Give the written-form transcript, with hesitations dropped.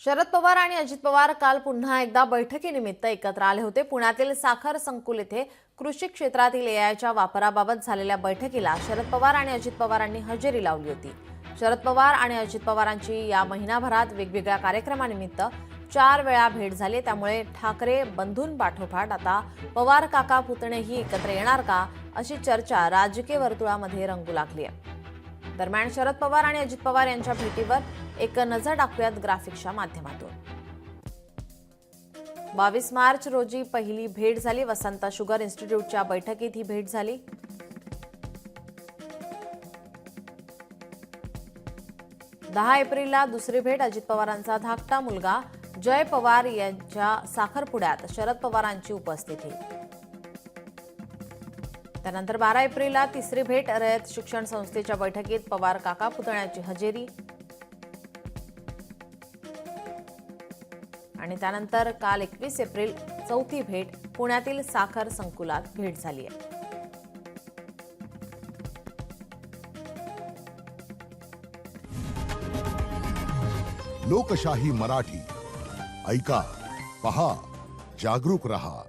शरद पवार आणि अजित पवार काल पुन्हा एकदा बैठकीनिमित्त एकत्र आले होते। पुण्यातील साखर संकुल येथे कृषी क्षेत्रातील एआयच्या वापराबाबत झालेल्या बैठकीला शरद पवार आणि अजित पवारांनी हजेरी लावली होती। शरद पवार आणि अजित पवारांची या महिनाभरात वेगवेगळ्या कार्यक्रमानिमित्त 4 वेळा भेट झाली। त्यामुळे ठाकरे बंधूंपाठोपाठ आता पवार काका पुतणेही एकत्र येणार का अशी चर्चा राजकीय वर्तुळामध्ये रंगू लागली आहे। दरम्यान शरद पवार आणि अजित पवार यांच्या भेटीवर एक नजर टाकूयात ग्राफिक्सच्या माध्यमातून। 22 मार्च रोजी पहिली भेट झाली। वसंत शुगर इन्स्टिट्यूटच्या बैठकीत ही भेट झाली। 10 एप्रिलला दुसरी भेट। अजित पवारांचा धाकटा मुलगा जय पवार यांच्या साखरपुड्यात शरद पवारांची उपस्थिती। त्यानंतर 12 एप्रिलला तिसरी भेट। रयत शिक्षण संस्थेच्या बैठकीत पवार काका पुतण्याची हजेरी। आणि त्यानंतर काल 21 एप्रिल चौथी भेट। पुण्यातील साखर संकुलात भेट झाली आहे। लोकशाही मराठी ऐका, पहा, जागरूक रहा।